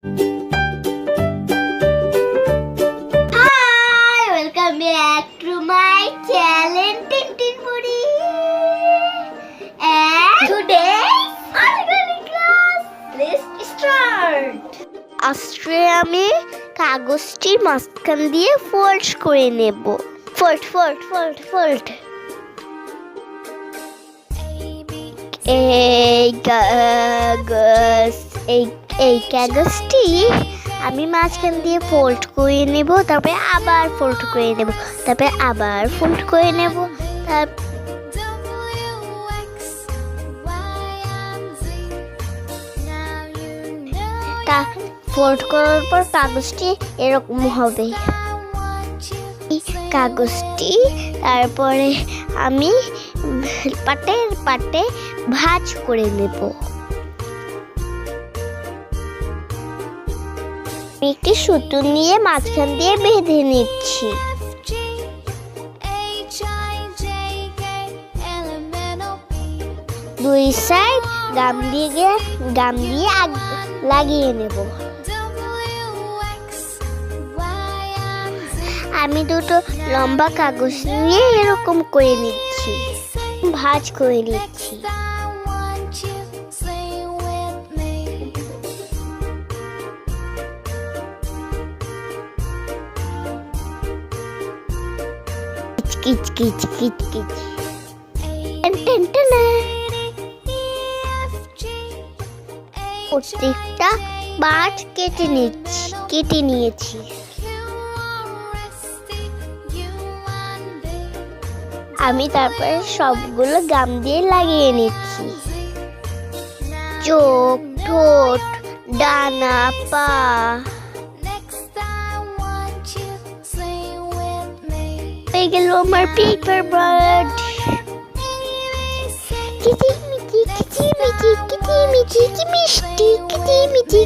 Hi, welcome back to my channel Tintin Buri. And today's Origami class. Let's start. আজকে আমি কাগজটি মাঝখান দিয়ে ফোল্ড করে নেব। ফোল্ড। এই কাগজটি আমি মাঝখান দিয়ে ফোল্ড করে নেব, তারপরে আবার ফোল্ড করে নেব, তারপরে আবার ফোল্ড করে নেব। ফোল্ড করার পর কাগজটি এরকম হবে। কাগজটি তারপরে আমি পাটে ভাঁজ করে নেব। একটি সুতো নিয়ে মাঝখান দিয়ে বেঁধে নিচ্ছি। দুই সাইড গাম দিয়ে লাগিয়ে নেব। আমি দুটো লম্বা কাগজ নিয়ে এরকম করে নিচ্ছি, ভাঁজ করে নিচ্ছি। কিচ প্রত্যেকটা পার্ট কেটে নিয়েছি। আমি তারপরে সবগুলো গাম দিয়ে লাগিয়ে নিচ্ছি। চোখ, ঠোঁট, ডানা, পা। হয়ে গেল আমার পেপার বার্ড। কিচিমিচি কি মিষ্টি, কিচিমিচি।